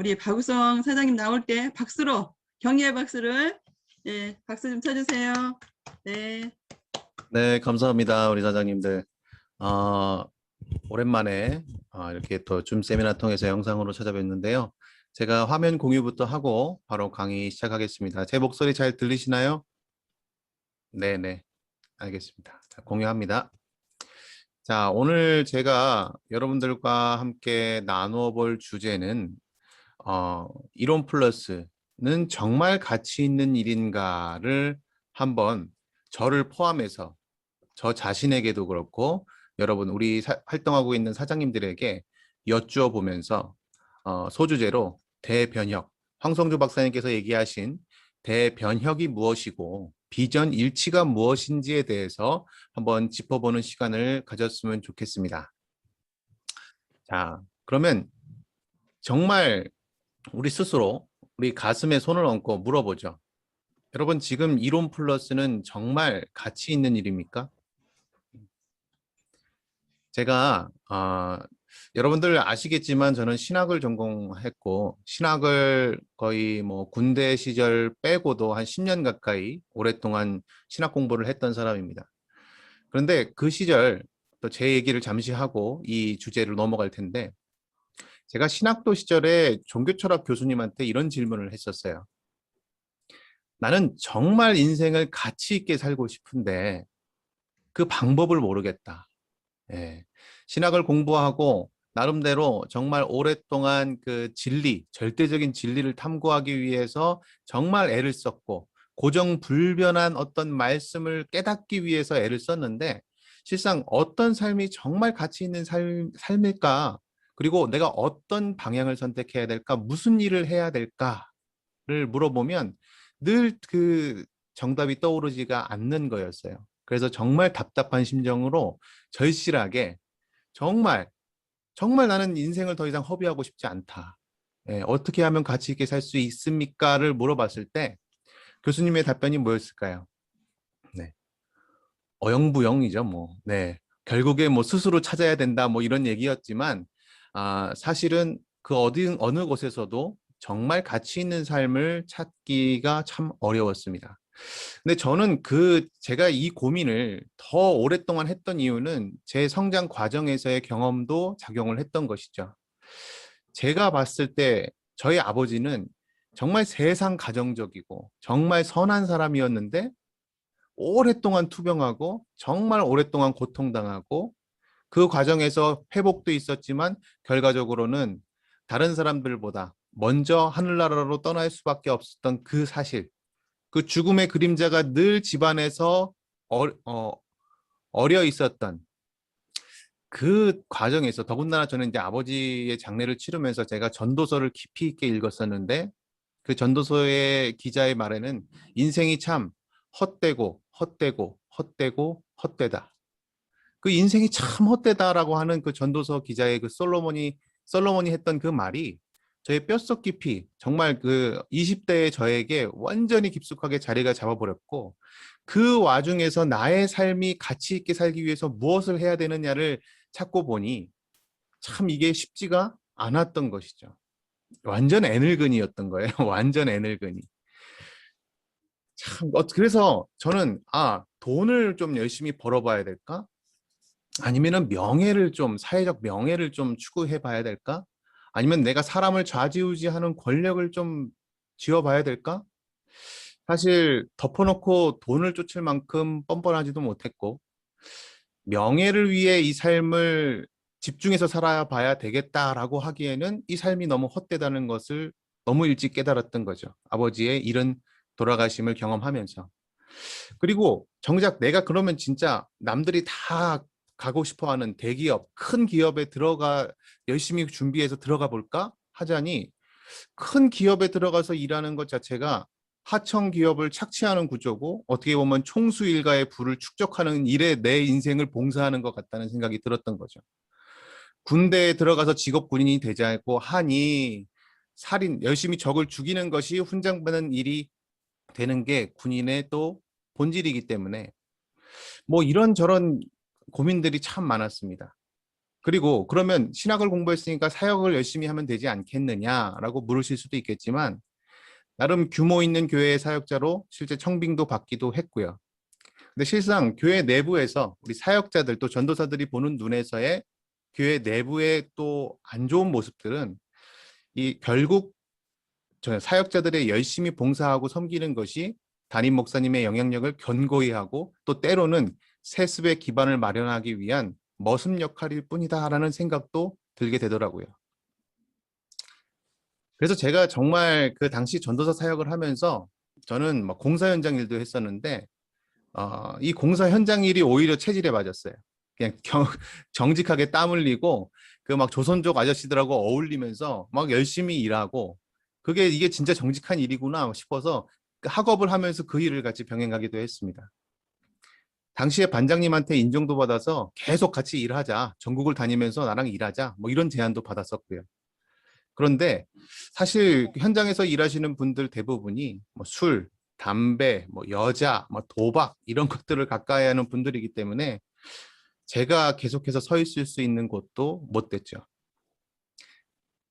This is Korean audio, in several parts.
우리 박우성 사장님 나올 때 박수로 격려의 박수를 박수 좀 쳐주세요. 네. 네, 감사합니다. 우리 사장님들. 어, 오랜만에 이렇게 또 줌 세미나 통해서 영상으로 찾아뵙는데요. 제가 화면 공유부터 하고 바로 강의 시작하겠습니다. 제 목소리 잘 들리시나요? 네네, 알겠습니다. 자, 공유합니다. 자, 오늘 제가 여러분들과 함께 나누어 볼 주제는 이론 플러스는 정말 가치 있는 일인가를 한번 저를 포함해서 저 자신에게도 그렇고 여러분 우리 활동하고 있는 사장님들에게 여쭈어 보면서 소주제로 대변혁, 황성주 박사님께서 얘기하신 대변혁이 무엇이고 비전 일치가 무엇인지에 대해서 한번 짚어보는 시간을 가졌으면 좋겠습니다. 자, 그러면 정말 우리 스스로 우리 가슴에 손을 얹고 물어보죠. 여러분 지금 이론 플러스는 정말 가치 있는 일입니까? 제가 여러분들 아시겠지만 저는 신학을 전공했고 신학을 거의 뭐 군대 시절 빼고도 한 10년 가까이 오랫동안 신학 공부를 했던 사람입니다. 그런데 그 시절 또 제 얘기를 잠시 하고 이 주제를 넘어갈 텐데 제가 신학도 시절에 종교철학 교수님한테 이런 질문을 했었어요. 나는 정말 인생을 가치 있게 살고 싶은데 그 방법을 모르겠다. 예. 신학을 공부하고 나름대로 정말 오랫동안 그 진리, 절대적인 진리를 탐구하기 위해서 정말 애를 썼고 고정불변한 어떤 말씀을 깨닫기 위해서 애를 썼는데 실상 어떤 삶이 정말 가치 있는 삶일까? 그리고 내가 어떤 방향을 선택해야 될까? 무슨 일을 해야 될까를 물어보면 늘 그 정답이 떠오르지가 않는 거였어요. 그래서 정말 답답한 심정으로 절실하게 정말 나는 인생을 더 이상 허비하고 싶지 않다. 어떻게 하면 가치 있게 살 수 있습니까를 물어봤을 때 교수님의 답변이 뭐였을까요? 네. 어영부영이죠, 뭐. 네. 결국에 뭐 스스로 찾아야 된다, 뭐 이런 얘기였지만, 사실은 그 어느 곳에서도 정말 가치 있는 삶을 찾기가 참 어려웠습니다. 근데 저는 제가 이 고민을 더 오랫동안 했던 이유는 제 성장 과정에서의 경험도 작용을 했던 것이죠. 제가 봤을 때 저희 아버지는 정말 세상 가정적이고 정말 선한 사람이었는데 오랫동안 투병하고 정말 오랫동안 고통당하고 그 과정에서 회복도 있었지만 결과적으로는 다른 사람들보다 먼저 하늘나라로 떠날 수밖에 없었던 그 사실, 그 죽음의 그림자가 늘 집안에서 어려 있었던 그 과정에서 더군다나 저는 이제 아버지의 장례를 치르면서 제가 전도서를 깊이 있게 읽었었는데 그 전도서의 기자의 말에는 인생이 참 헛되고 헛되고 헛되고 헛되다. 그 인생이 참 헛되다라고 하는 그 전도서 기자의 그 솔로몬이 했던 그 말이 저의 뼛속 깊이 정말 그 20대의 저에게 완전히 깊숙하게 자리가 잡아버렸고 그 와중에서 나의 삶이 가치 있게 살기 위해서 무엇을 해야 되느냐를 찾고 보니 참 이게 쉽지가 않았던 것이죠. 완전 애늙은이였던 거예요. 완전 애늙은이. 참, 그래서 저는 돈을 좀 열심히 벌어봐야 될까? 아니면은 사회적 명예를 좀 추구해 봐야 될까? 아니면 내가 사람을 좌지우지하는 권력을 좀 쥐어봐야 될까? 사실 덮어놓고 돈을 쫓을 만큼 뻔뻔하지도 못했고, 명예를 위해 이 삶을 집중해서 살아봐야 되겠다라고 하기에는 이 삶이 너무 헛되다는 것을 너무 일찍 깨달았던 거죠. 아버지의 이른 돌아가심을 경험하면서. 그리고 정작 내가 그러면 진짜 남들이 다 가고 싶어하는 대기업, 큰 기업에 열심히 준비해서 들어가 볼까 하자니 큰 기업에 들어가서 일하는 것 자체가 하청 기업을 착취하는 구조고 어떻게 보면 총수 일가의 부를 축적하는 일에 내 인생을 봉사하는 것 같다는 생각이 들었던 거죠. 군대에 들어가서 직업 군인이 되자고 하니 열심히 적을 죽이는 것이 훈장받는 일이 되는 게 군인의 또 본질이기 때문에 뭐 이런저런 고민들이 참 많았습니다. 그리고 그러면 신학을 공부했으니까 사역을 열심히 하면 되지 않겠느냐라고 물으실 수도 있겠지만 나름 규모 있는 교회의 사역자로 실제 청빙도 받기도 했고요. 근데 실상 교회 내부에서 우리 사역자들 또 전도사들이 보는 눈에서의 교회 내부의 또 안 좋은 모습들은 이 결국 저 사역자들의 열심히 봉사하고 섬기는 것이 담임 목사님의 영향력을 견고히 하고 또 때로는 세습의 기반을 마련하기 위한 머슴 역할일 뿐이다라는 생각도 들게 되더라고요. 그래서 제가 정말 그 당시 전도사 사역을 하면서 저는 막 공사 현장 일도 했었는데 이 공사 현장 일이 오히려 체질에 맞았어요. 그냥 정직하게 땀 흘리고 그 막 조선족 아저씨들하고 어울리면서 막 열심히 일하고 이게 진짜 정직한 일이구나 싶어서 그 학업을 하면서 그 일을 같이 병행하기도 했습니다. 당시에 반장님한테 인정도 받아서 계속 같이 일하자. 전국을 다니면서 나랑 일하자. 뭐 이런 제안도 받았었고요. 그런데 사실 현장에서 일하시는 분들 대부분이 뭐 술, 담배, 뭐 여자, 뭐 도박 이런 것들을 가까이 하는 분들이기 때문에 제가 계속해서 서 있을 수 있는 곳도 못 됐죠.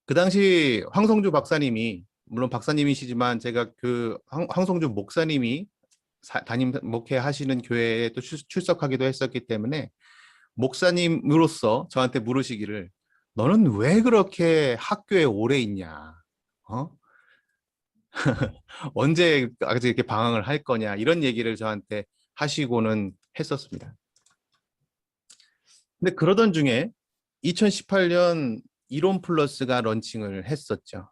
그 당시 황성주 박사님이 물론 박사님이시지만 제가 그 황성주 목사님이 담임 목회하시는 교회에 또 출석하기도 했었기 때문에 목사님으로서 저한테 물으시기를 너는 왜 그렇게 학교에 오래 있냐? 어? 언제까지 이렇게 방황을 할 거냐? 이런 얘기를 저한테 하시고는 했었습니다. 근데 그러던 중에 2018년 이론 플러스가 런칭을 했었죠.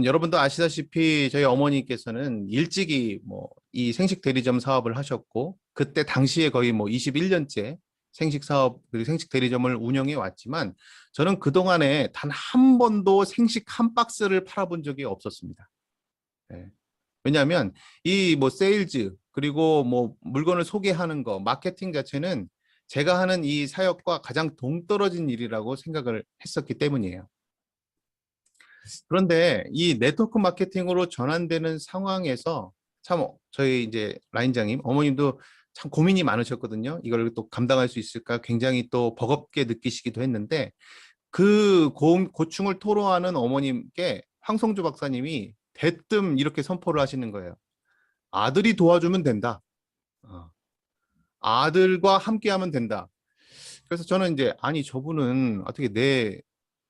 여러분도 아시다시피 저희 어머니께서는 일찍이 뭐 이 생식 대리점 사업을 하셨고 그때 당시에 거의 뭐 21년째 생식 사업 그리고 생식 대리점을 운영해 왔지만 저는 그동안에 단 한 번도 생식 한 박스를 팔아본 적이 없었습니다. 네. 왜냐하면 이 뭐 세일즈 그리고 뭐 물건을 소개하는 거 마케팅 자체는 제가 하는 이 사역과 가장 동떨어진 일이라고 생각을 했었기 때문이에요. 그런데 이 네트워크 마케팅으로 전환되는 상황에서 참 저희 이제 라인장님 어머님도 참 고민이 많으셨거든요. 이걸 또 감당할 수 있을까 굉장히 또 버겁게 느끼시기도 했는데 그 고충을 토로하는 어머님께 황성주 박사님이 대뜸 이렇게 선포를 하시는 거예요. 아들이 도와주면 된다. 아들과 함께 하면 된다. 그래서 저는 이제 아니 저분은 어떻게 내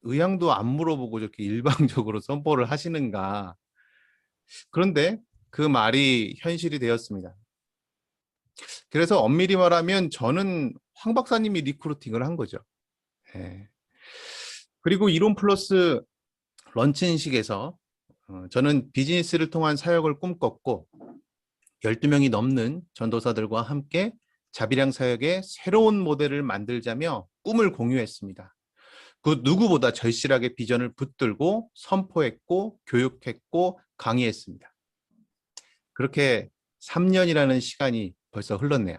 의향도 안 물어보고 저렇게 일방적으로 선포를 하시는가. 그런데 그 말이 현실이 되었습니다. 그래서 엄밀히 말하면 저는 황 박사님이 리크루팅을 한 거죠. 예. 그리고 이론 플러스 런칭식에서 저는 비즈니스를 통한 사역을 꿈꿨고 12명이 넘는 전도사들과 함께 자비량 사역의 새로운 모델을 만들자며 꿈을 공유했습니다. 그 누구보다 절실하게 비전을 붙들고 선포했고 교육했고 강의했습니다. 그렇게 3년이라는 시간이 벌써 흘렀네요.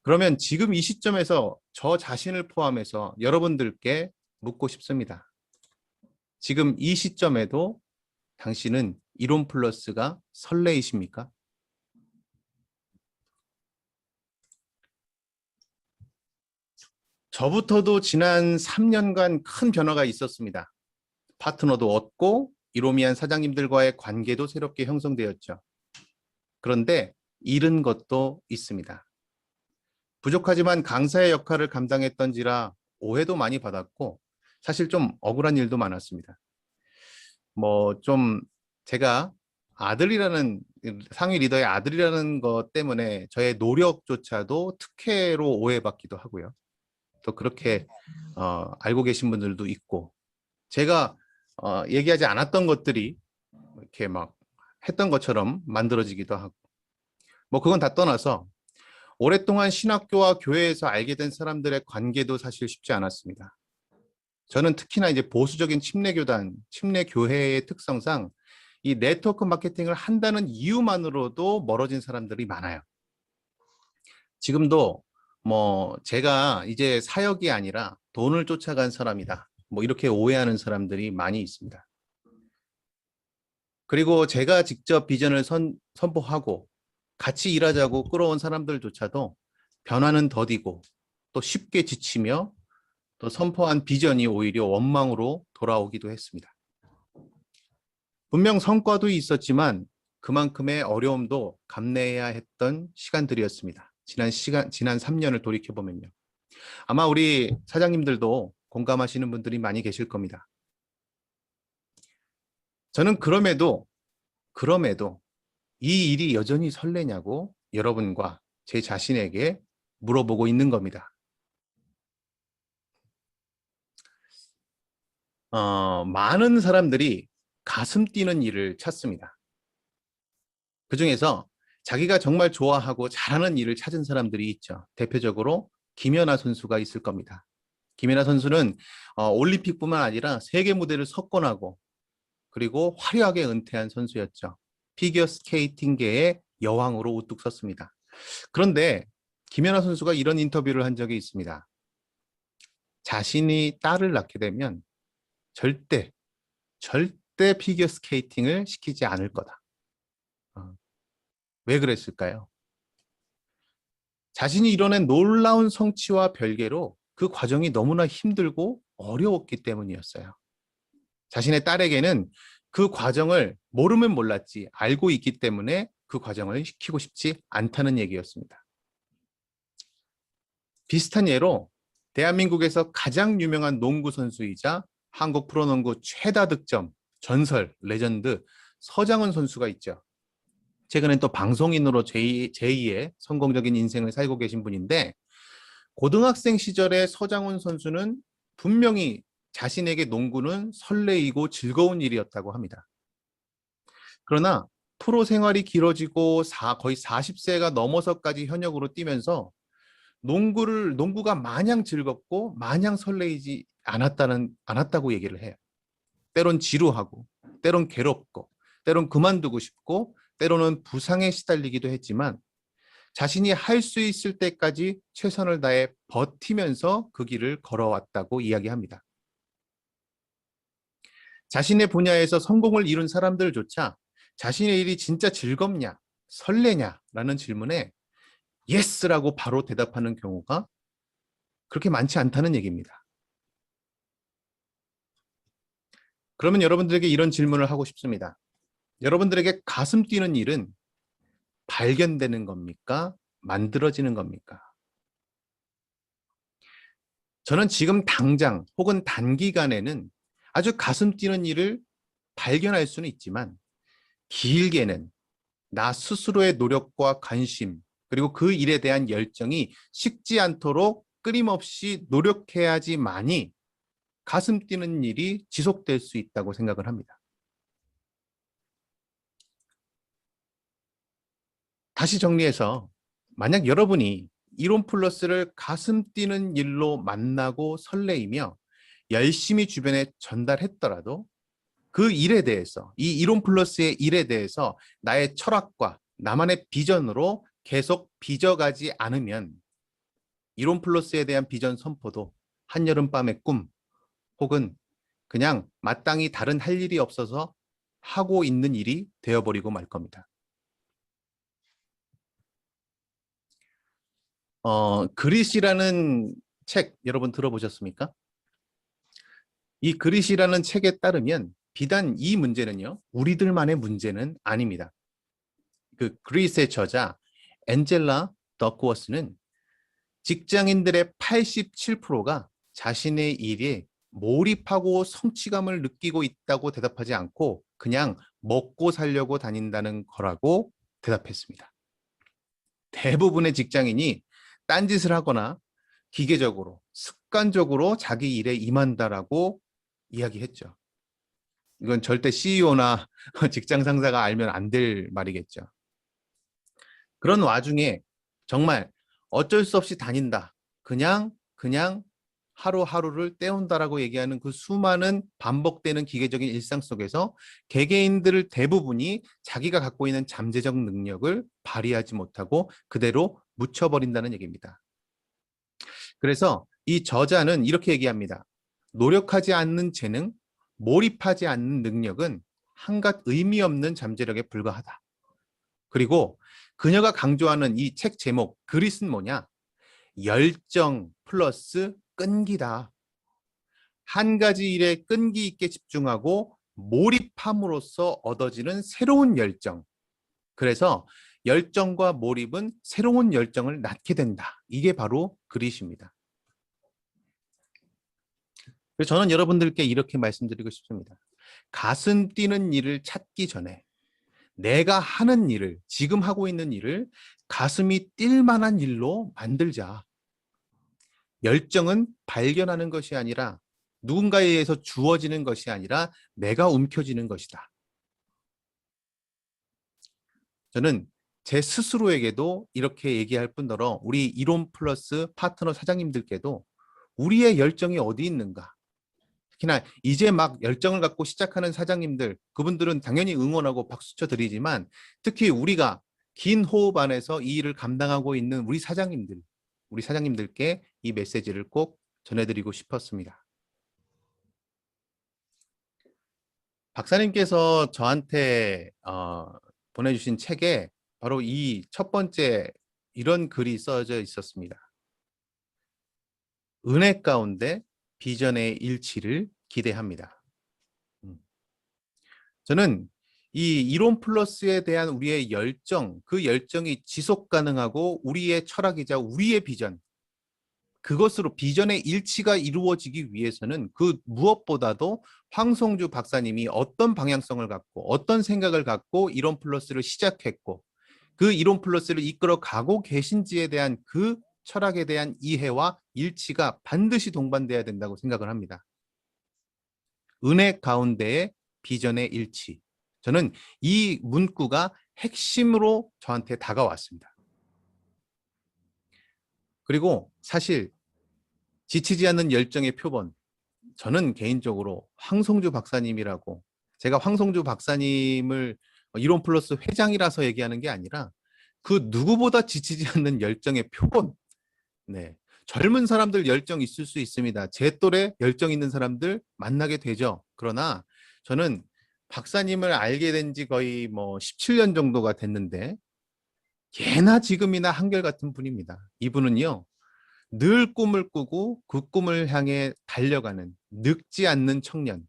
그러면 지금 이 시점에서 저 자신을 포함해서 여러분들께 묻고 싶습니다. 지금 이 시점에도 당신은 이론 플러스가 설레이십니까? 저부터도 지난 3년간 큰 변화가 있었습니다. 파트너도 얻고 이로미안 사장님들과의 관계도 새롭게 형성되었죠. 그런데 잃은 것도 있습니다. 부족하지만 강사의 역할을 감당했던지라 오해도 많이 받았고 사실 좀 억울한 일도 많았습니다. 뭐 좀 제가 아들이라는 상위 리더의 아들이라는 것 때문에 저의 노력조차도 특혜로 오해받기도 하고요. 또 그렇게 알고 계신 분들도 있고 제가 얘기하지 않았던 것들이 이렇게 막 했던 것처럼 만들어지기도 하고 뭐 그건 다 떠나서 오랫동안 신학교와 교회에서 알게 된 사람들의 관계도 사실 쉽지 않았습니다. 저는 특히나 이제 보수적인 침례교단, 침례교회의 특성상 이 네트워크 마케팅을 한다는 이유만으로도 멀어진 사람들이 많아요. 지금도 뭐 제가 이제 사역이 아니라 돈을 쫓아간 사람이다. 뭐 이렇게 오해하는 사람들이 많이 있습니다. 그리고 제가 직접 비전을 선포하고 같이 일하자고 끌어온 사람들조차도 변화는 더디고 또 쉽게 지치며 또 선포한 비전이 오히려 원망으로 돌아오기도 했습니다. 분명 성과도 있었지만 그만큼의 어려움도 감내해야 했던 시간들이었습니다. 지난 3년을 돌이켜보면요. 아마 우리 사장님들도 공감하시는 분들이 많이 계실 겁니다. 저는 그럼에도 이 일이 여전히 설레냐고 여러분과 제 자신에게 물어보고 있는 겁니다. 많은 사람들이 가슴 뛰는 일을 찾습니다. 그중에서 자기가 정말 좋아하고 잘하는 일을 찾은 사람들이 있죠. 대표적으로 김연아 선수가 있을 겁니다. 김연아 선수는 올림픽뿐만 아니라 세계 무대를 석권하고 그리고 화려하게 은퇴한 선수였죠. 피겨 스케이팅계의 여왕으로 우뚝 섰습니다. 그런데 김연아 선수가 이런 인터뷰를 한 적이 있습니다. 자신이 딸을 낳게 되면 절대 피겨 스케이팅을 시키지 않을 거다. 왜 그랬을까요? 자신이 이뤄낸 놀라운 성취와 별개로 그 과정이 너무나 힘들고 어려웠기 때문이었어요. 자신의 딸에게는 그 과정을 모르면 몰랐지 알고 있기 때문에 그 과정을 시키고 싶지 않다는 얘기였습니다. 비슷한 예로 대한민국에서 가장 유명한 농구 선수이자 한국 프로농구 최다 득점 전설 레전드 서장훈 선수가 있죠. 최근엔 또 방송인으로 제2의 성공적인 인생을 살고 계신 분인데 고등학생 시절의 서장훈 선수는 분명히 자신에게 농구는 설레이고 즐거운 일이었다고 합니다. 그러나 프로 생활이 길어지고 거의 40세가 넘어서까지 현역으로 뛰면서 농구가 마냥 즐겁고 마냥 설레이지 않았다고 얘기를 해요. 때론 지루하고, 때론 괴롭고, 때론 그만두고 싶고, 때로는 부상에 시달리기도 했지만 자신이 할 수 있을 때까지 최선을 다해 버티면서 그 길을 걸어왔다고 이야기합니다. 자신의 분야에서 성공을 이룬 사람들조차 자신의 일이 진짜 즐겁냐, 설레냐라는 질문에 예스라고 바로 대답하는 경우가 그렇게 많지 않다는 얘기입니다. 그러면 여러분들에게 이런 질문을 하고 싶습니다. 여러분들에게 가슴 뛰는 일은 발견되는 겁니까? 만들어지는 겁니까? 저는 지금 당장 혹은 단기간에는 아주 가슴 뛰는 일을 발견할 수는 있지만 길게는 나 스스로의 노력과 관심 그리고 그 일에 대한 열정이 식지 않도록 끊임없이 노력해야지만이 가슴 뛰는 일이 지속될 수 있다고 생각을 합니다. 다시 정리해서 만약 여러분이 이론 플러스를 가슴 뛰는 일로 만나고 설레이며 열심히 주변에 전달했더라도 그 일에 대해서 이 이론 플러스의 일에 대해서 나의 철학과 나만의 비전으로 계속 빚어가지 않으면 이론 플러스에 대한 비전 선포도 한여름밤의 꿈 혹은 그냥 마땅히 다른 할 일이 없어서 하고 있는 일이 되어버리고 말 겁니다. 그릿이라는 책 여러분 들어보셨습니까? 이 그릿이라는 책에 따르면 비단 이 문제는요, 우리들만의 문제는 아닙니다. 그 그릿의 저자 앤젤라 더크워스는 직장인들의 87%가 자신의 일에 몰입하고 성취감을 느끼고 있다고 대답하지 않고 그냥 먹고 살려고 다닌다는 거라고 대답했습니다. 대부분의 직장인이 딴짓을 하거나 기계적으로 습관적으로 자기 일에 임한다라고 이야기했죠. 이건 절대 CEO나 직장 상사가 알면 안 될 말이겠죠. 그런 와중에 정말 어쩔 수 없이 다닌다. 그냥 하루하루를 때운다라고 얘기하는 그 수많은 반복되는 기계적인 일상 속에서 개개인들 대부분이 자기가 갖고 있는 잠재적 능력을 발휘하지 못하고 그대로 묻혀버린다는 얘기입니다. 그래서 이 저자는 이렇게 얘기합니다. 노력하지 않는 재능, 몰입하지 않는 능력은 한갓 의미 없는 잠재력에 불과하다. 그리고 그녀가 강조하는 이 책 제목 그릿은 뭐냐? 열정 플러스 끈기다. 한 가지 일에 끈기 있게 집중하고 몰입함으로써 얻어지는 새로운 열정. 그래서 열정과 몰입은 새로운 열정을 낳게 된다. 이게 바로 그릿입니다. 그래서 저는 여러분들께 이렇게 말씀드리고 싶습니다. 가슴 뛰는 일을 찾기 전에 내가 하는 일을, 지금 하고 있는 일을 가슴이 뛸 만한 일로 만들자. 열정은 발견하는 것이 아니라 누군가에 의해서 주어지는 것이 아니라 내가 움켜쥐는 것이다. 저는 제 스스로에게도 이렇게 얘기할 뿐더러 우리 이론 플러스 파트너 사장님들께도 우리의 열정이 어디 있는가? 특히나 이제 막 열정을 갖고 시작하는 사장님들, 그분들은 당연히 응원하고 박수쳐 드리지만 특히 우리가 긴 호흡 안에서 이 일을 감당하고 있는 우리 사장님들께 이 메시지를 꼭 전해드리고 싶었습니다. 박사님께서 저한테 보내주신 책에 바로 이 첫 번째 이런 글이 써져 있었습니다. 은혜 가운데 비전의 일치를 기대합니다. 저는 이 이론 플러스에 대한 우리의 열정, 그 열정이 지속 가능하고 우리의 철학이자 우리의 비전, 그것으로 비전의 일치가 이루어지기 위해서는 그 무엇보다도 황성주 박사님이 어떤 방향성을 갖고 어떤 생각을 갖고 이론 플러스를 시작했고 그 이론 플러스를 이끌어 가고 계신지에 대한 그 철학에 대한 이해와 일치가 반드시 동반돼야 된다고 생각을 합니다. 은혜 가운데의 비전의 일치. 저는 이 문구가 핵심으로 저한테 다가왔습니다. 그리고 사실 지치지 않는 열정의 표본, 저는 개인적으로 황성주 박사님이라고, 제가 황성주 박사님을 이론 플러스 회장이라서 얘기하는 게 아니라 그 누구보다 지치지 않는 열정의 표본. 네. 젊은 사람들 열정 있을 수 있습니다. 제 또래 열정 있는 사람들 만나게 되죠. 그러나 저는 박사님을 알게 된 지 거의 뭐 17년 정도가 됐는데 예나 지금이나 한결같은 분입니다. 이분은요. 늘 꿈을 꾸고 그 꿈을 향해 달려가는 늙지 않는 청년,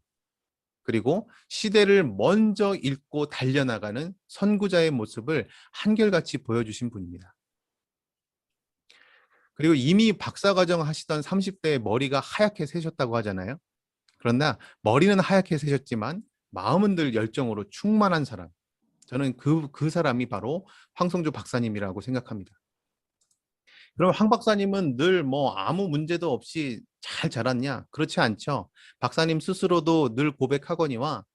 그리고 시대를 먼저 읽고 달려나가는 선구자의 모습을 한결같이 보여주신 분입니다. 그리고 이미 박사과정 하시던 30대에 머리가 하얗게 새셨다고 하잖아요. 그러나 머리는 하얗게 새셨지만 마음은 늘 열정으로 충만한 사람. 저는 그 사람이 바로 황성주 박사님이라고 생각합니다. 그럼 황 박사님은 늘 뭐 아무 문제도 없이 잘 자랐냐? 그렇지 않죠. 박사님 스스로도 늘 고백하거니와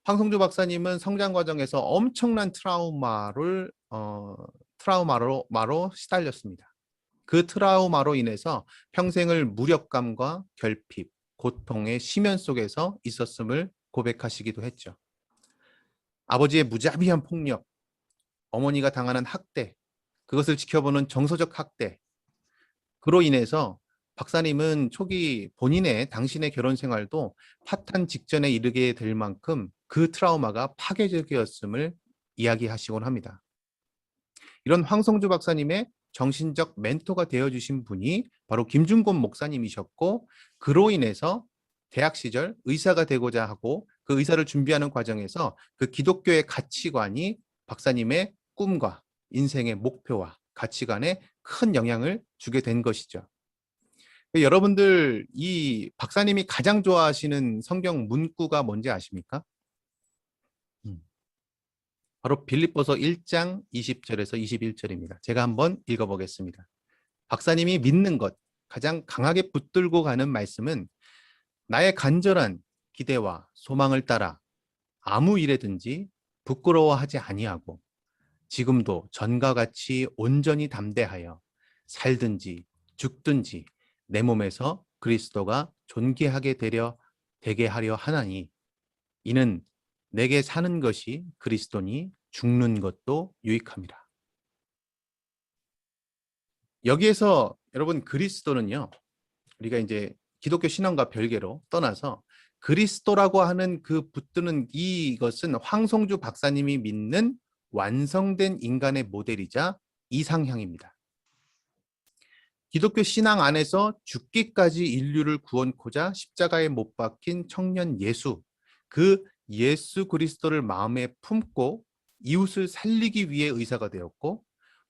황성주 박사님은 성장 과정에서 엄청난 트라우마로 시달렸습니다. 그 트라우마로 인해서 평생을 무력감과 결핍, 고통의 심연 속에서 있었음을 고백하시기도 했죠. 아버지의 무자비한 폭력, 어머니가 당하는 학대, 그것을 지켜보는 정서적 학대, 그로 인해서 박사님은 초기 당신의 결혼 생활도 파탄 직전에 이르게 될 만큼 그 트라우마가 파괴적이었음을 이야기하시곤 합니다. 이런 황성주 박사님의 정신적 멘토가 되어주신 분이 바로 김준곤 목사님이셨고, 그로 인해서 대학 시절 의사가 되고자 하고 그 의사를 준비하는 과정에서 그 기독교의 가치관이 박사님의 꿈과 인생의 목표와 가치관에 큰 영향을 주게 된 것이죠. 여러분들 이 박사님이 가장 좋아하시는 성경 문구가 뭔지 아십니까? 바로 빌립보서 1장 20절에서 21절입니다. 제가 한번 읽어보겠습니다. 박사님이 믿는 것, 가장 강하게 붙들고 가는 말씀은 나의 간절한 기대와 소망을 따라 아무 일에든지 부끄러워하지 아니하고 지금도 전과 같이 온전히 담대하여 살든지 죽든지 내 몸에서 그리스도가 존귀하게 되게 하려 하나니 이는 내게 사는 것이 그리스도니 죽는 것도 유익함이라. 여기에서 여러분 그리스도는요, 우리가 이제 기독교 신앙과 별개로 떠나서 그리스도라고 하는 그 붙드는 이것은 황성주 박사님이 믿는 완성된 인간의 모델이자 이상향입니다. 기독교 신앙 안에서 죽기까지 인류를 구원코자 십자가에 못 박힌 청년 예수, 그 예수 그리스도를 마음에 품고 이웃을 살리기 위해 의사가 되었고,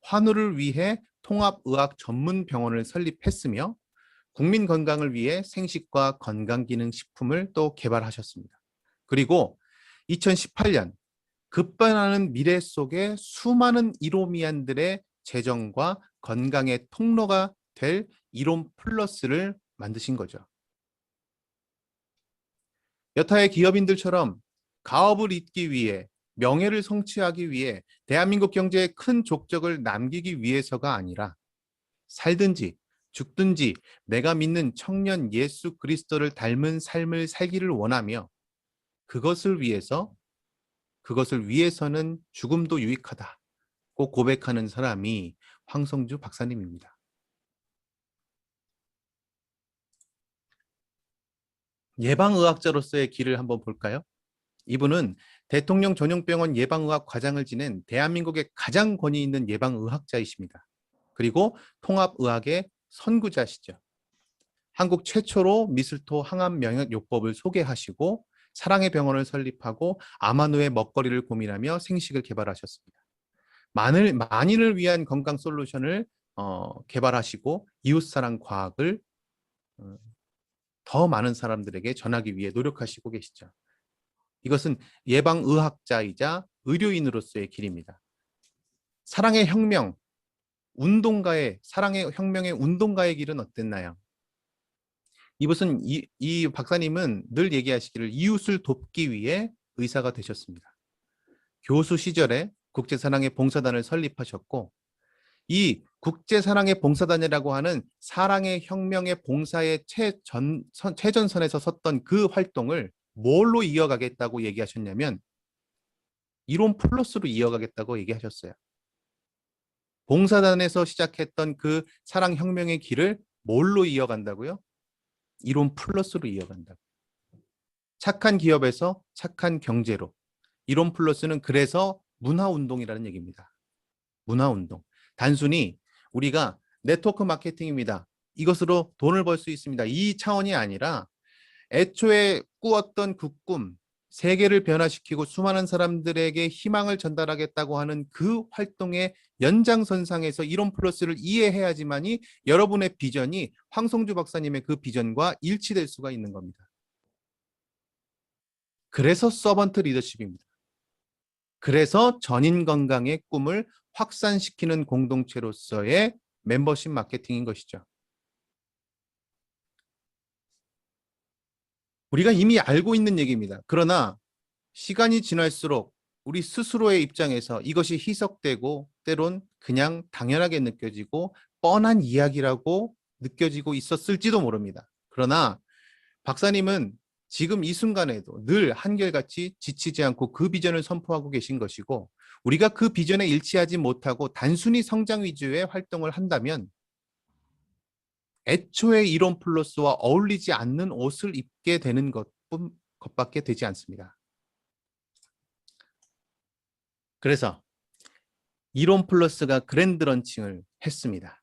환우를 위해 통합의학 전문 병원을 설립했으며, 국민 건강을 위해 생식과 건강기능식품을 또 개발하셨습니다. 그리고 2018년 급변하는 미래 속에 수많은 이로미안들의 재정과 건강의 통로가 될 이론 플러스를 만드신 거죠. 여타의 기업인들처럼 가업을 잇기 위해, 명예를 성취하기 위해, 대한민국 경제에 큰 족적을 남기기 위해서가 아니라 살든지 죽든지 내가 믿는 청년 예수 그리스도를 닮은 삶을 살기를 원하며 그것을 위해서는 죽음도 유익하다고 고백하는 사람이 황성주 박사님입니다. 예방의학자로서의 길을 한번 볼까요? 이분은 대통령 전용병원 예방의학 과장을 지낸 대한민국의 가장 권위 있는 예방의학자이십니다. 그리고 통합의학의 선구자시죠. 한국 최초로 미슬토 항암 명약요법을 소개하시고 사랑의 병원을 설립하고 아마누의 먹거리를 고민하며 생식을 개발하셨습니다. 만인을 위한 건강 솔루션을 개발하시고 이웃사랑 과학을 더 많은 사람들에게 전하기 위해 노력하시고 계시죠. 이것은 예방의학자이자 의료인으로서의 길입니다. 사랑의 혁명의 운동가의 길은 어땠나요? 이 박사님은 늘 얘기하시기를 이웃을 돕기 위해 의사가 되셨습니다. 교수 시절에 국제사랑의 봉사단을 설립하셨고, 이 국제사랑의 봉사단이라고 하는 사랑의 혁명의 봉사의 최전선에서 섰던 그 활동을 뭘로 이어가겠다고 얘기하셨냐면 이론 플러스로 이어가겠다고 얘기하셨어요. 봉사단에서 시작했던 그 사랑혁명의 길을 뭘로 이어간다고요? 이론 플러스로 이어간다고. 착한 기업에서 착한 경제로. 이론 플러스는 그래서 문화운동이라는 얘기입니다. 문화운동. 단순히 우리가 네트워크 마케팅입니다. 이것으로 돈을 벌 수 있습니다. 이 차원이 아니라 애초에 꾸었던 그 꿈, 세계를 변화시키고 수많은 사람들에게 희망을 전달하겠다고 하는 그 활동의 연장선상에서 이론 플러스를 이해해야지만이 여러분의 비전이 황성주 박사님의 그 비전과 일치될 수가 있는 겁니다. 그래서 서번트 리더십입니다. 그래서 전인 건강의 꿈을 확산시키는 공동체로서의 멤버십 마케팅인 것이죠. 우리가 이미 알고 있는 얘기입니다. 그러나 시간이 지날수록 우리 스스로의 입장에서 이것이 희석되고 때론 그냥 당연하게 느껴지고 뻔한 이야기라고 느껴지고 있었을지도 모릅니다. 그러나 박사님은 지금 이 순간에도 늘 한결같이 지치지 않고 그 비전을 선포하고 계신 것이고, 우리가 그 비전에 일치하지 못하고 단순히 성장 위주의 활동을 한다면 애초에 이론 플러스와 어울리지 않는 옷을 입게 되는 것밖에 되지 않습니다. 그래서 이론 플러스가 그랜드 런칭을 했습니다.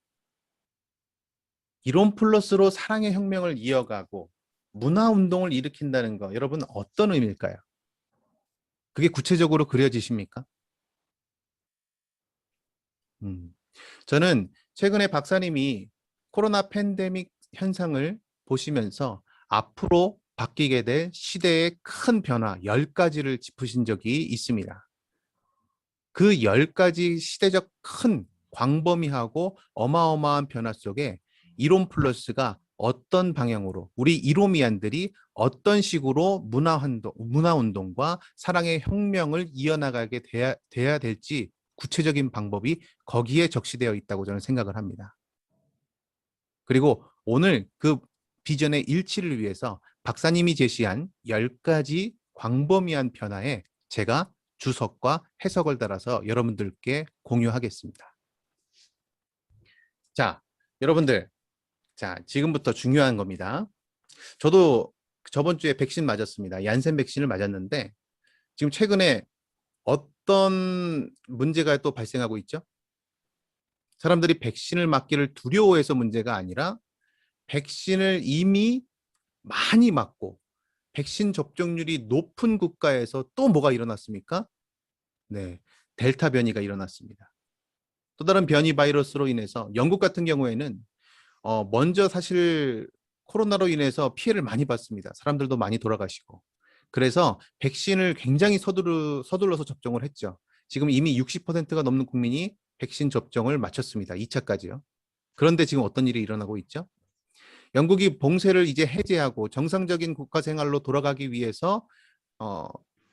이론 플러스로 사랑의 혁명을 이어가고 문화운동을 일으킨다는 거, 여러분 어떤 의미일까요? 그게 구체적으로 그려지십니까? 저는 최근에 박사님이 코로나 팬데믹 현상을 보시면서 앞으로 바뀌게 될 시대의 큰 변화 10가지를 짚으신 적이 있습니다. 그 10가지 시대적 큰 광범위하고 어마어마한 변화 속에 이론 플러스가 어떤 방향으로 우리 이로미안들이 어떤 식으로 문화운동과 사랑의 혁명을 이어나가게 돼야 될지 구체적인 방법이 거기에 적시되어 있다고 저는 생각을 합니다. 그리고 오늘 그 비전의 일치를 위해서 박사님이 제시한 10가지 광범위한 변화에 제가 주석과 해석을 달아서 여러분들께 공유하겠습니다. 자, 여러분들, 지금부터 중요한 겁니다. 저도 저번 주에 백신 맞았습니다. 얀센 백신을 맞았는데 지금 최근에 어떤 문제가 또 발생하고 있죠? 사람들이 백신을 맞기를 두려워해서 문제가 아니라 백신을 이미 많이 맞고 백신 접종률이 높은 국가에서 또 뭐가 일어났습니까? 네, 델타 변이가 일어났습니다. 또 다른 변이 바이러스로 인해서 영국 같은 경우에는 먼저 사실 코로나로 인해서 피해를 많이 봤습니다. 사람들도 많이 돌아가시고. 그래서 백신을 굉장히 서둘러서 접종을 했죠. 지금 이미 60%가 넘는 국민이 백신 접종을 마쳤습니다. 2차까지요. 그런데 지금 어떤 일이 일어나고 있죠? 영국이 봉쇄를 이제 해제하고 정상적인 국가 생활로 돌아가기 위해서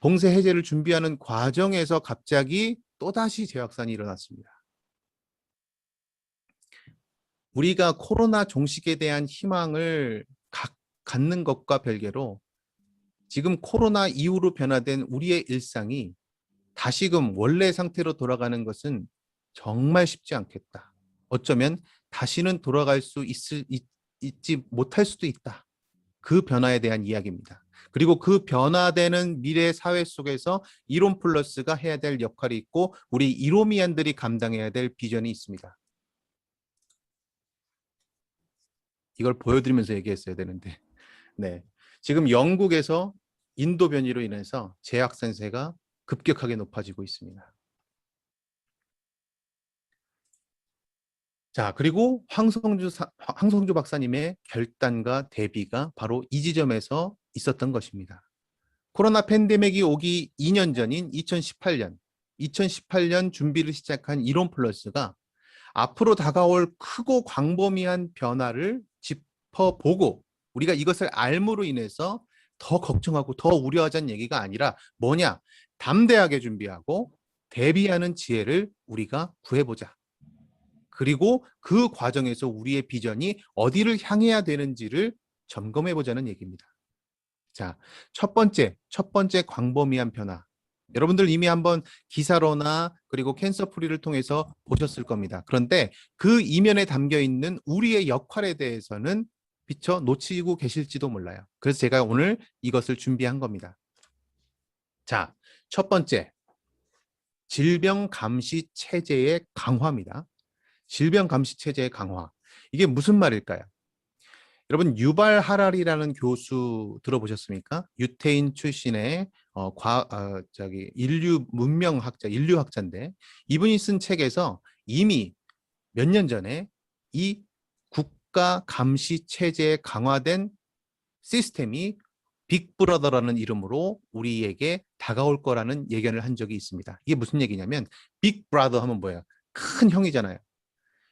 봉쇄 해제를 준비하는 과정에서 갑자기 또다시 재확산이 일어났습니다. 우리가 코로나 종식에 대한 희망을 갖는 것과 별개로 지금 코로나 이후로 변화된 우리의 일상이 다시금 원래 상태로 돌아가는 것은 정말 쉽지 않겠다. 어쩌면 다시는 돌아갈 수 있지 못할 수도 있다. 그 변화에 대한 이야기입니다. 그리고 그 변화되는 미래 사회 속에서 이론 플러스가 해야 될 역할이 있고 우리 이로미안들이 감당해야 될 비전이 있습니다. 이걸 보여드리면서 얘기했어야 되는데. 네. 지금 영국에서 인도 변이로 인해서 재확산세가 급격하게 높아지고 있습니다. 자, 그리고 황성주 박사님의 결단과 대비가 바로 이 지점에서 있었던 것입니다. 코로나 팬데믹이 오기 2년 전인 2018년 준비를 시작한 이론 플러스가 앞으로 다가올 크고 광범위한 변화를 짚어보고 우리가 이것을 알므로 인해서 더 걱정하고 더 우려하자는 얘기가 아니라 뭐냐? 담대하게 준비하고 대비하는 지혜를 우리가 구해보자. 그리고 그 과정에서 우리의 비전이 어디를 향해야 되는지를 점검해보자는 얘기입니다. 자, 첫 번째 광범위한 변화. 여러분들 이미 한번 기사로나 그리고 캔서 프리를 통해서 보셨을 겁니다. 그런데 그 이면에 담겨 있는 우리의 역할에 대해서는 미처 놓치고 계실지도 몰라요. 그래서 제가 오늘 이것을 준비한 겁니다. 자, 첫 번째, 질병 감시 체제의 강화입니다. 질병 감시 체제의 강화. 이게 무슨 말일까요? 여러분 유발 하라리라는 교수 들어보셨습니까? 유태인 출신의 인류 문명학자, 인류학자인데 이분이 쓴 책에서 이미 몇 년 전에 이 국가 감시 체제에 강화된 시스템이 빅브라더라는 이름으로 우리에게 다가올 거라는 예견을 한 적이 있습니다. 이게 무슨 얘기냐면 빅브라더 하면 뭐예요? 큰 형이잖아요.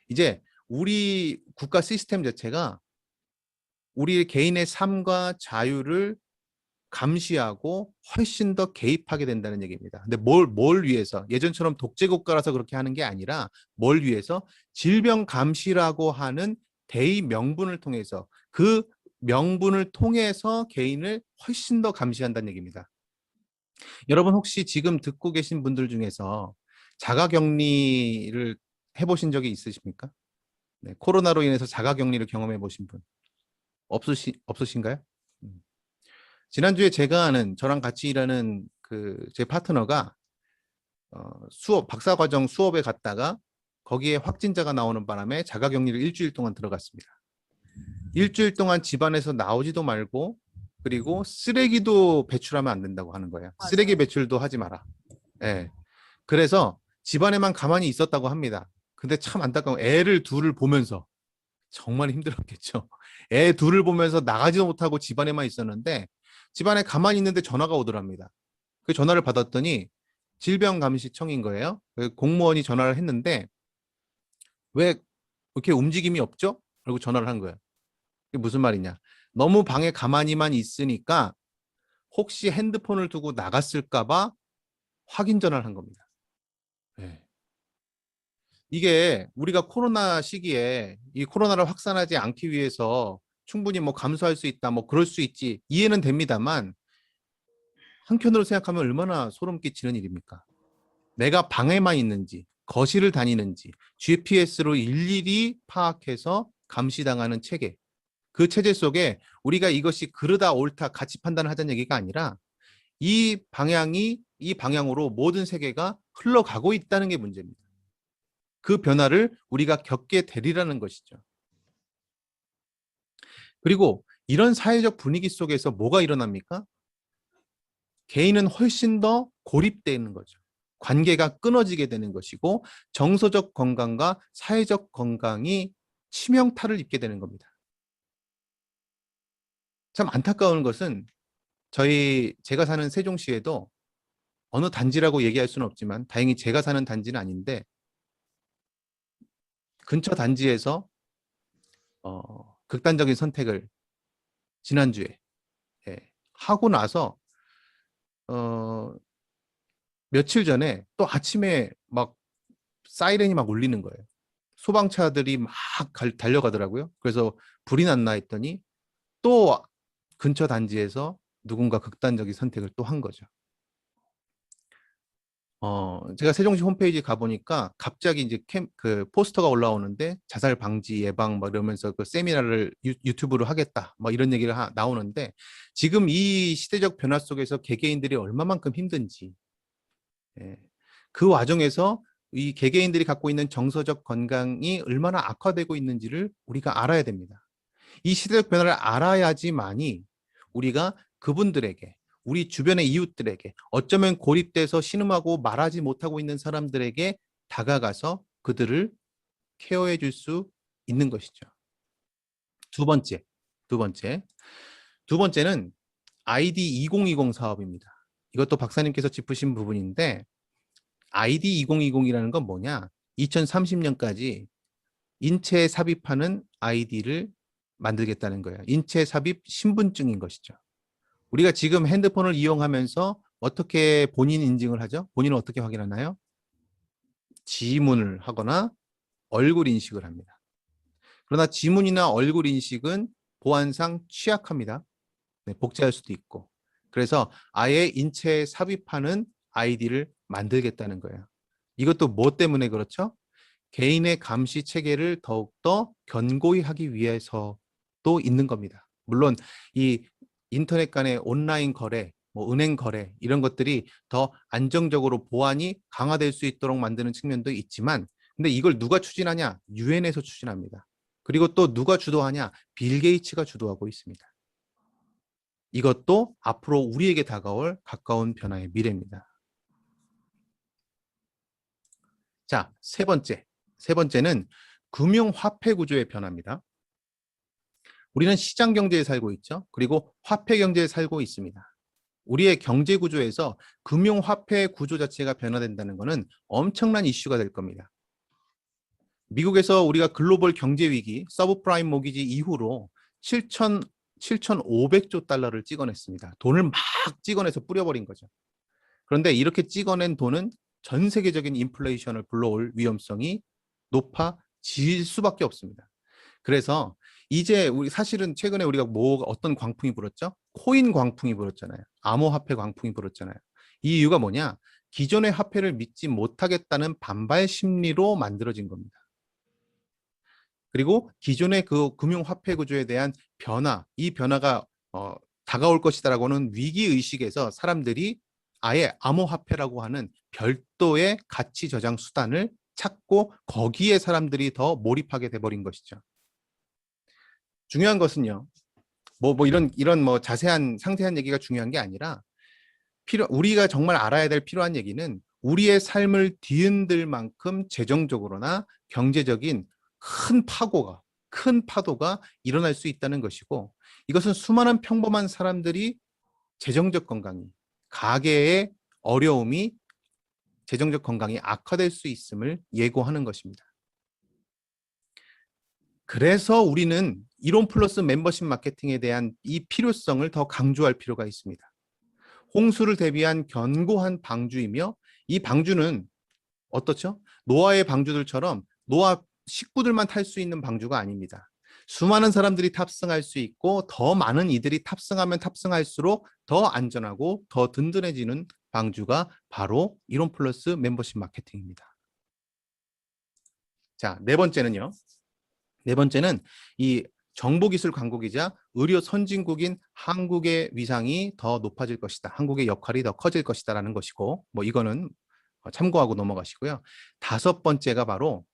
이제 우리 국가 시스템 자체가 우리 개인의 삶과 자유를 감시하고 훨씬 더 개입하게 된다는 얘기입니다. 근데 뭘 위해서? 예전처럼 독재 국가라서 그렇게 하는 게 아니라 뭘 위해서? 질병 감시라고 하는 대의 명분을 통해서 그 명분을 통해서 개인을 훨씬 더 감시한다는 얘기입니다. 여러분 혹시 지금 듣고 계신 분들 중에서 자가격리를 해보신 적이 있으십니까? 네, 코로나로 인해서 자가격리를 경험해 보신 분 없으신가요? 지난주에 제가 아는 저랑 같이 일하는 그 제 파트너가 박사과정 수업에 갔다가 거기에 확진자가 나오는 바람에 자가격리를 일주일 동안 들어갔습니다. 일주일 동안 집안에서 나오지도 말고 그리고 쓰레기도 배출하면 안 된다고 하는 거예요. 맞아요. 쓰레기 배출도 하지 마라. 네. 그래서 집안에만 가만히 있었다고 합니다. 근데 참 안타까운 애를 둘을 보면서 정말 힘들었겠죠. 애 둘을 보면서 나가지도 못하고 집안에만 있었는데 집안에 가만히 있는데 전화가 오더랍니다. 그 전화를 받았더니 질병감시청인 거예요. 공무원이 전화를 했는데 왜 이렇게 움직임이 없죠? 그리고 전화를 한 거예요. 이게 무슨 말이냐? 너무 방에 가만히만 있으니까 혹시 핸드폰을 두고 나갔을까 봐 확인 전화를 한 겁니다. 네. 이게 우리가 코로나 시기에 이 코로나를 확산하지 않기 위해서 충분히 뭐 감수할 수 있다, 뭐 그럴 수 있지, 이해는 됩니다만 한편으로 생각하면 얼마나 소름 끼치는 일입니까? 내가 방에만 있는지, 거실을 다니는지 GPS로 일일이 파악해서 감시당하는 체계. 그 체제 속에 우리가 이것이 그르다 옳다 같이 판단하자는 얘기가 아니라 이 방향으로 모든 세계가 흘러가고 있다는 게 문제입니다. 그 변화를 우리가 겪게 되리라는 것이죠. 그리고 이런 사회적 분위기 속에서 뭐가 일어납니까? 개인은 훨씬 더 고립되는 거죠. 관계가 끊어지게 되는 것이고 정서적 건강과 사회적 건강이 치명타를 입게 되는 겁니다. 참 안타까운 것은 제가 사는 세종시에도 어느 단지라고 얘기할 수는 없지만 다행히 제가 사는 단지는 아닌데 근처 단지에서 극단적인 선택을 지난주에 하고 나서 며칠 전에 또 아침에 막 사이렌이 막 울리는 거예요. 소방차들이 막 달려가더라고요. 그래서 불이 났나 했더니 또 근처 단지에서 누군가 극단적인 선택을 또 한 거죠. 제가 세종시 홈페이지 가보니까 갑자기 이제 그 포스터가 올라오는데 자살 방지 예방 뭐 이러면서 그 세미나를 유튜브로 하겠다 뭐 이런 얘기를 나오는데 지금 이 시대적 변화 속에서 개개인들이 얼마만큼 힘든지 그 와중에서 이 개개인들이 갖고 있는 정서적 건강이 얼마나 악화되고 있는지를 우리가 알아야 됩니다. 이 시대적 변화를 알아야지만이 우리가 그분들에게 우리 주변의 이웃들에게 어쩌면 고립돼서 신음하고 말하지 못하고 있는 사람들에게 다가가서 그들을 케어해 줄 수 있는 것이죠. 두 번째는 ID 2020 사업입니다. 이것도 박사님께서 짚으신 부분인데 ID 2020이라는 건 뭐냐? 2030년까지 인체 삽입하는 아이디를 만들겠다는 거예요. 인체 삽입 신분증인 것이죠. 우리가 지금 핸드폰을 이용하면서 어떻게 본인 인증을 하죠? 본인을 어떻게 확인하나요? 지문을 하거나 얼굴 인식을 합니다. 그러나 지문이나 얼굴 인식은 보안상 취약합니다. 복제할 수도 있고. 그래서 아예 인체에 삽입하는 아이디를 만들겠다는 거예요. 이것도 뭐 때문에 그렇죠? 개인의 감시 체계를 더욱더 견고히 하기 위해서도 있는 겁니다. 물론 이 인터넷 간의 온라인 거래, 뭐 은행 거래 이런 것들이 더 안정적으로 보안이 강화될 수 있도록 만드는 측면도 있지만 근데 이걸 누가 추진하냐? 유엔에서 추진합니다. 그리고 또 누가 주도하냐? 빌 게이츠가 주도하고 있습니다. 이것도 앞으로 우리에게 다가올 가까운 변화의 미래입니다. 자, 세 번째는 금융화폐 구조의 변화입니다. 우리는 시장 경제에 살고 있죠. 그리고 화폐 경제에 살고 있습니다. 우리의 경제 구조에서 금융화폐 구조 자체가 변화된다는 것은 엄청난 이슈가 될 겁니다. 미국에서 우리가 글로벌 경제 위기, 서브프라임 모기지 이후로 7,500조 달러를 찍어냈습니다. 돈을 막 찍어내서 뿌려버린 거죠. 그런데 이렇게 찍어낸 돈은 전 세계적인 인플레이션을 불러올 위험성이 높아질 수밖에 없습니다. 그래서 이제 우리 사실은 최근에 우리가 어떤 광풍이 불었죠? 코인 광풍이 불었잖아요. 암호화폐 광풍이 불었잖아요. 이 이유가 뭐냐? 기존의 화폐를 믿지 못하겠다는 반발 심리로 만들어진 겁니다. 그리고 기존의 그 금융화폐 구조에 대한 변화, 이 변화가 다가올 것이다라고는 위기의식에서 사람들이 아예 암호화폐라고 하는 별도의 가치 저장 수단을 찾고 거기에 사람들이 더 몰입하게 돼버린 것이죠. 중요한 것은요. 이런 자세한 상세한 얘기가 중요한 게 아니라 우리가 정말 알아야 될 필요한 얘기는 우리의 삶을 뒤흔들 만큼 재정적으로나 경제적인 큰 파도가 일어날 수 있다는 것이고 이것은 수많은 평범한 사람들이 재정적 건강이 가계의 어려움이 재정적 건강이 악화될 수 있음을 예고하는 것입니다. 그래서 우리는 이론 플러스 멤버십 마케팅에 대한 이 필요성을 더 강조할 필요가 있습니다. 홍수를 대비한 견고한 방주이며 이 방주는 어떻죠? 노아의 방주들처럼 노아 식구들만 탈 수 있는 방주가 아닙니다. 수많은 사람들이 탑승할 수 있고 더 많은 이들이 탑승하면 탑승할수록 더 안전하고 더 든든해지는 방주가 바로 이론 플러스 멤버십 마케팅입니다. 자, 네 번째는 이 정보기술 강국이자 의료 선진국인 한국의 위상이 더 높아질 것이다. 한국의 역할이 더 커질 것이다라는 것이고 이거는 참고하고 넘어가시고요. 다섯 번째가 바로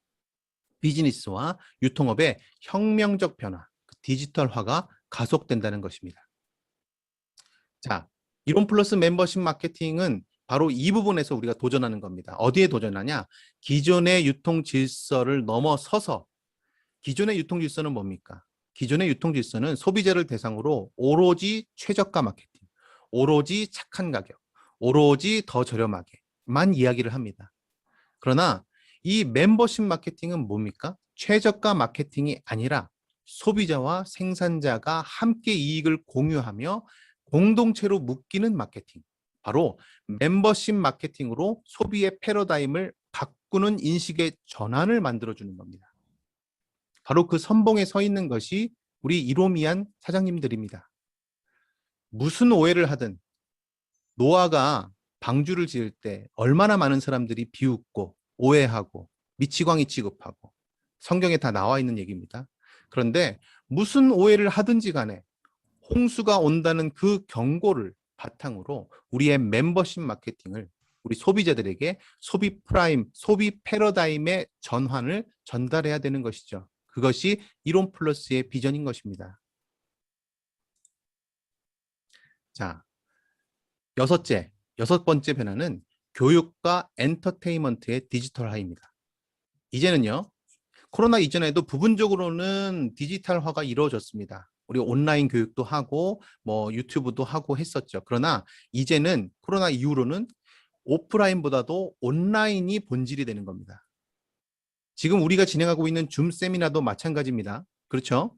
비즈니스와 유통업의 혁명적 변화, 디지털화가 가속된다는 것입니다. 자, 이론 플러스 멤버십 마케팅은 바로 이 부분에서 우리가 도전하는 겁니다. 어디에 도전하냐? 기존의 유통 질서를 넘어서서, 기존의 유통 질서는 뭡니까? 기존의 유통 질서는 소비자를 대상으로 오로지 최저가 마케팅, 오로지 착한 가격, 오로지 더 저렴하게만 이야기를 합니다. 그러나 이 멤버십 마케팅은 뭡니까? 최저가 마케팅이 아니라 소비자와 생산자가 함께 이익을 공유하며 공동체로 묶이는 마케팅. 바로 멤버십 마케팅으로 소비의 패러다임을 바꾸는 인식의 전환을 만들어주는 겁니다. 바로 그 선봉에 서 있는 것이 우리 이로미안 사장님들입니다. 무슨 오해를 하든 노아가 방주를 지을 때 얼마나 많은 사람들이 비웃고 오해하고 미치광이 취급하고 성경에 다 나와 있는 얘기입니다. 그런데 무슨 오해를 하든지 간에 홍수가 온다는 그 경고를 바탕으로 우리의 멤버십 마케팅을 우리 소비자들에게 소비 프라임, 소비 패러다임의 전환을 전달해야 되는 것이죠. 그것이 이론 플러스의 비전인 것입니다. 자, 여섯 번째 변화는 교육과 엔터테인먼트의 디지털화입니다. 이제는요, 코로나 이전에도 부분적으로는 디지털화가 이루어졌습니다. 우리 온라인 교육도 하고 뭐 유튜브도 하고 했었죠. 그러나 이제는 코로나 이후로는 오프라인보다도 온라인이 본질이 되는 겁니다. 지금 우리가 진행하고 있는 줌 세미나도 마찬가지입니다. 그렇죠?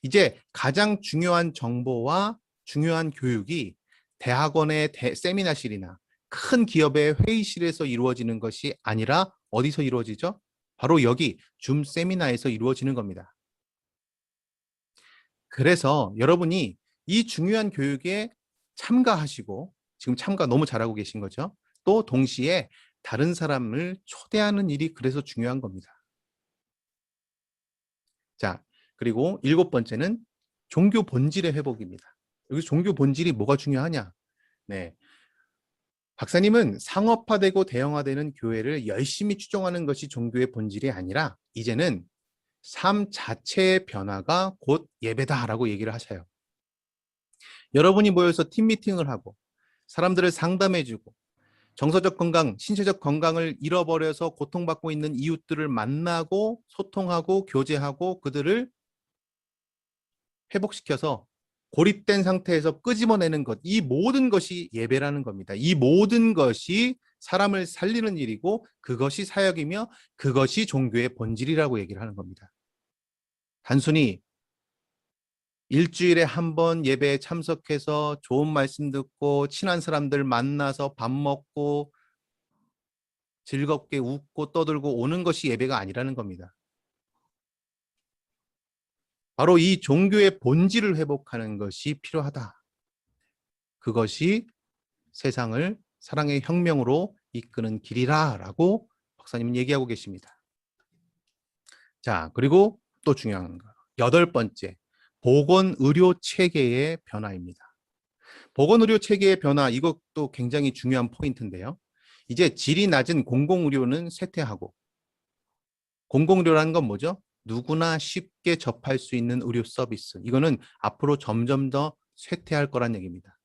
이제 가장 중요한 정보와 중요한 교육이 대학원의 세미나실이나 큰 기업의 회의실에서 이루어지는 것이 아니라 어디서 이루어지죠? 바로 여기 줌 세미나에서 이루어지는 겁니다. 그래서 여러분이 이 중요한 교육에 참가하시고 지금 참가 너무 잘하고 계신 거죠. 또 동시에 다른 사람을 초대하는 일이 그래서 중요한 겁니다. 자, 그리고 일곱 번째는 종교 본질의 회복입니다. 여기 종교 본질이 뭐가 중요하냐? 네. 박사님은 상업화되고 대형화되는 교회를 열심히 추종하는 것이 종교의 본질이 아니라 이제는 삶 자체의 변화가 곧 예배다라고 얘기를 하셔요. 여러분이 모여서 팀 미팅을 하고 사람들을 상담해주고 정서적 건강, 신체적 건강을 잃어버려서 고통받고 있는 이웃들을 만나고 소통하고 교제하고 그들을 회복시켜서 고립된 상태에서 끄집어내는 것, 이 모든 것이 예배라는 겁니다. 이 모든 것이 사람을 살리는 일이고 그것이 사역이며 그것이 종교의 본질이라고 얘기를 하는 겁니다. 단순히 일주일에 한 번 예배에 참석해서 좋은 말씀 듣고 친한 사람들 만나서 밥 먹고 즐겁게 웃고 떠들고 오는 것이 예배가 아니라는 겁니다. 바로 이 종교의 본질을 회복하는 것이 필요하다. 그것이 세상을 사랑의 혁명으로 이끄는 길이라라고 박사님은 얘기하고 계십니다. 자, 그리고 또 중요한 거. 여덟 번째, 보건의료 체계의 변화입니다. 보건의료 체계의 변화, 이것도 굉장히 중요한 포인트인데요. 이제 질이 낮은 공공의료는 쇠퇴하고 공공의료라는 건 뭐죠? 누구나 쉽게 접할 수 있는 의료 서비스. 이거는 앞으로 점점 더 쇠퇴할 거란 얘기입니다.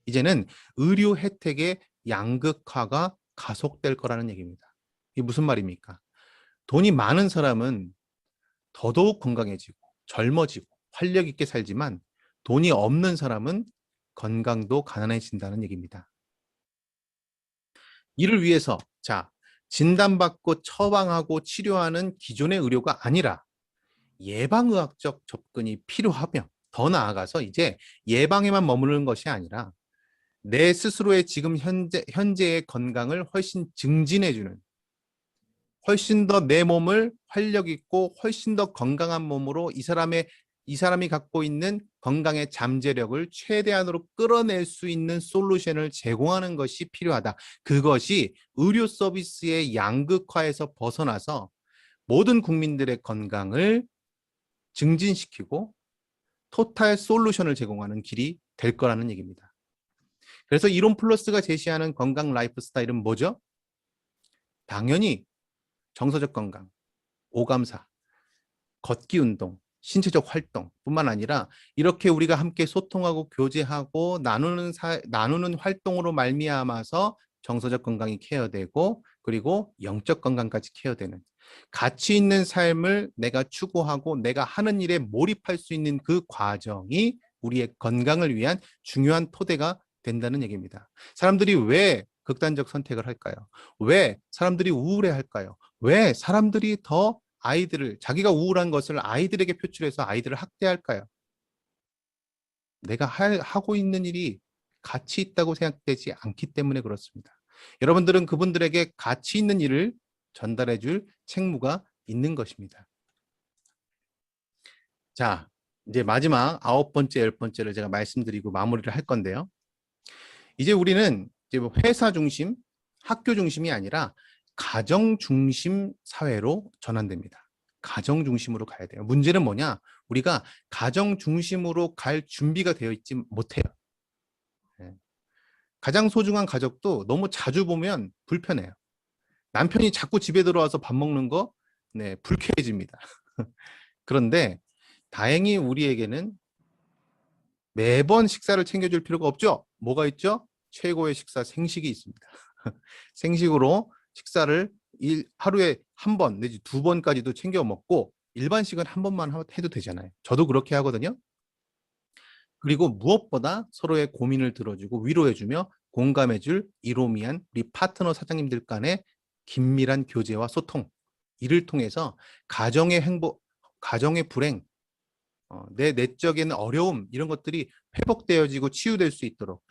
이제는 의료 혜택의 양극화가 가속될 거라는 얘기입니다. 이게 무슨 말입니까? 돈이 많은 사람은 더더욱 건강해지고 젊어지고 활력 있게 살지만 돈이 없는 사람은 건강도 가난해진다는 얘기입니다. 이를 위해서 진단받고 처방하고 치료하는 기존의 의료가 아니라 예방의학적 접근이 필요하며 더 나아가서 이제 예방에만 머무르는 것이 아니라 내 스스로의 지금 현재의 건강을 훨씬 증진해주는 훨씬 더 내 몸을 활력 있고 훨씬 더 건강한 몸으로 이 사람이 갖고 있는 건강의 잠재력을 최대한으로 끌어낼 수 있는 솔루션을 제공하는 것이 필요하다. 그것이 의료 서비스의 양극화에서 벗어나서 모든 국민들의 건강을 증진시키고 토탈 솔루션을 제공하는 길이 될 거라는 얘기입니다. 그래서 이론 플러스가 제시하는 건강 라이프 스타일은 뭐죠? 당연히 정서적 건강, 오감사, 걷기 운동, 신체적 활동뿐만 아니라 이렇게 우리가 함께 소통하고 교제하고 나누는 활동으로 말미암아서 정서적 건강이 케어되고 그리고 영적 건강까지 케어되는 가치 있는 삶을 내가 추구하고 내가 하는 일에 몰입할 수 있는 그 과정이 우리의 건강을 위한 중요한 토대가 된다는 얘기입니다. 사람들이 왜 극단적 선택을 할까요? 왜 사람들이 우울해할까요? 왜 사람들이 더 자기가 우울한 것을 아이들에게 표출해서 아이들을 학대할까요? 내가 하고 있는 일이 가치 있다고 생각되지 않기 때문에 그렇습니다. 여러분들은 그분들에게 가치 있는 일을 전달해 줄 책무가 있는 것입니다. 자, 이제 마지막 9번째, 10번째를 제가 말씀드리고 마무리를 할 건데요. 이제 우리는 이제 회사 중심, 학교 중심이 아니라 가정 중심 사회로 전환됩니다. 가정 중심으로 가야 돼요. 문제는 뭐냐? 우리가 가정 중심으로 갈 준비가 되어 있지 못해요. 가장 소중한 가족도 너무 자주 보면 불편해요. 남편이 자꾸 집에 들어와서 밥 먹는 거, 불쾌해집니다. 그런데 다행히 우리에게는 매번 식사를 챙겨줄 필요가 없죠. 뭐가 있죠? 최고의 식사 생식이 있습니다. 생식으로 식사를 하루에 한 번 내지 2번까지도 챙겨 먹고 일반식은 한 번만 해도 되잖아요. 저도 그렇게 하거든요. 그리고 무엇보다 서로의 고민을 들어주고 위로해주며 공감해줄 이로미한 우리 파트너 사장님들 간의 긴밀한 교제와 소통, 이를 통해서 가정의 행복, 가정의 불행, 내 내적인 어려움 이런 것들이 회복되어지고 치유될 수 있도록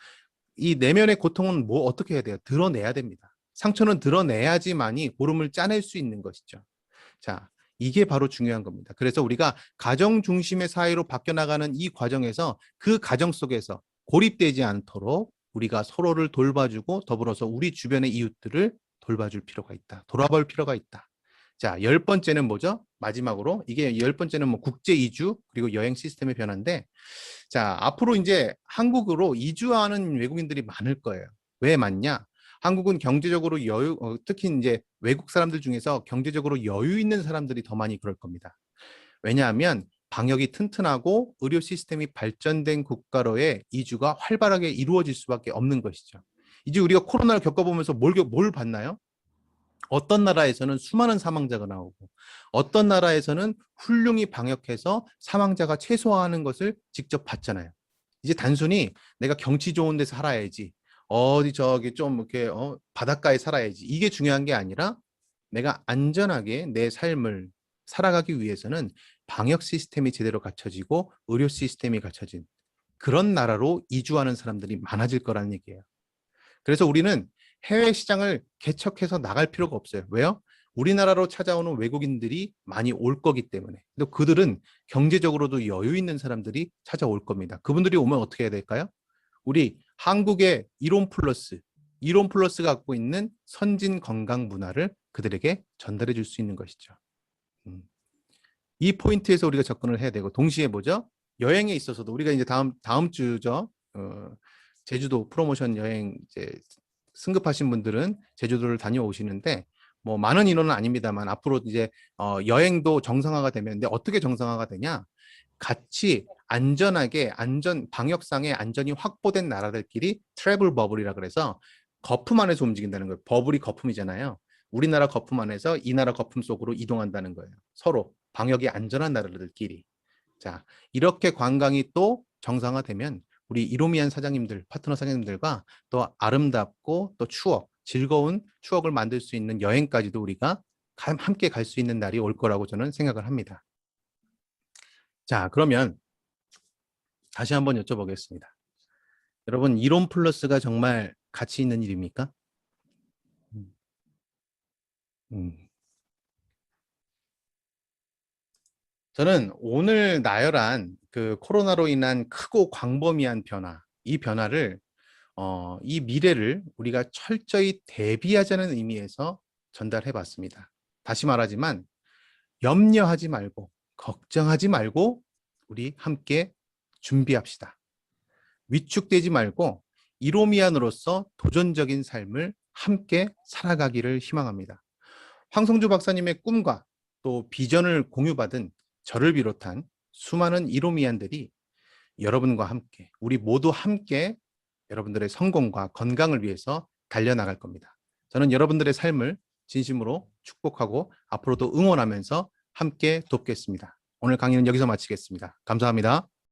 이 내면의 고통은 어떻게 해야 돼요? 드러내야 됩니다. 상처는 드러내야지만이 고름을 짜낼 수 있는 것이죠. 자, 이게 바로 중요한 겁니다. 그래서 우리가 가정 중심의 사회로 바뀌어 나가는 이 과정에서 그 가정 속에서 고립되지 않도록 우리가 서로를 돌봐주고 더불어서 우리 주변의 이웃들을 돌봐줄 필요가 있다. 돌아볼 필요가 있다. 자, 10번째는 뭐죠? 마지막으로 이게 10번째는 뭐 국제 이주 그리고 여행 시스템의 변화인데 자, 앞으로 이제 한국으로 이주하는 외국인들이 많을 거예요. 왜 많냐? 한국은 경제적으로 특히 이제 외국 사람들 중에서 경제적으로 여유 있는 사람들이 더 많이 그럴 겁니다. 왜냐하면 방역이 튼튼하고 의료 시스템이 발전된 국가로의 이주가 활발하게 이루어질 수밖에 없는 것이죠. 이제 우리가 코로나를 겪어보면서 뭘 봤나요? 어떤 나라에서는 수많은 사망자가 나오고 어떤 나라에서는 훌륭히 방역해서 사망자가 최소화하는 것을 직접 봤잖아요. 이제 단순히 내가 경치 좋은 데서 살아야지 어디 저기 좀 이렇게 바닷가에 살아야지 이게 중요한 게 아니라 내가 안전하게 내 삶을 살아가기 위해서는 방역 시스템이 제대로 갖춰지고 의료 시스템이 갖춰진 그런 나라로 이주하는 사람들이 많아질 거라는 얘기예요. 그래서 우리는 해외 시장을 개척해서 나갈 필요가 없어요. 왜요? 우리나라로 찾아오는 외국인들이 많이 올 거기 때문에. 근데 그들은 경제적으로도 여유 있는 사람들이 찾아올 겁니다. 그분들이 오면 어떻게 해야 될까요? 우리 한국의 이론 플러스가 갖고 있는 선진 건강 문화를 그들에게 전달해 줄 수 있는 것이죠. 이 포인트에서 우리가 접근을 해야 되고 동시에 뭐죠? 여행에 있어서도 우리가 이제 다음 주죠. 제주도 프로모션 여행 이제 승급하신 분들은 제주도를 다녀오시는데 뭐 많은 인원은 아닙니다만 앞으로 이제 여행도 정상화가 되면 어떻게 정상화가 되냐? 같이 안전하게 방역상의 안전이 확보된 나라들끼리 트래블 버블이라 그래서 거품 안에서 움직인다는 거예요. 버블이 거품이잖아요. 우리나라 거품 안에서 이 나라 거품 속으로 이동한다는 거예요. 서로 방역이 안전한 나라들끼리. 자, 이렇게 관광이 또 정상화되면 우리 이로미안 사장님들, 파트너 사장님들과 또 아름답고 또 즐거운 추억을 만들 수 있는 여행까지도 우리가 함께 갈 수 있는 날이 올 거라고 저는 생각을 합니다. 자, 그러면 다시 한번 여쭤보겠습니다. 여러분, 이론 플러스가 정말 가치 있는 일입니까? 저는 오늘 나열한 그 코로나로 인한 크고 광범위한 변화, 이 변화를 이 미래를 우리가 철저히 대비하자는 의미에서 전달해 봤습니다. 다시 말하지만 염려하지 말고 걱정하지 말고 우리 함께 준비합시다. 위축되지 말고 이로미안으로서 도전적인 삶을 함께 살아가기를 희망합니다. 황성주 박사님의 꿈과 또 비전을 공유받은 저를 비롯한 수많은 이로미안들이 여러분과 함께, 우리 모두 함께 여러분들의 성공과 건강을 위해서 달려나갈 겁니다. 저는 여러분들의 삶을 진심으로 축복하고 앞으로도 응원하면서 함께 돕겠습니다. 오늘 강의는 여기서 마치겠습니다. 감사합니다.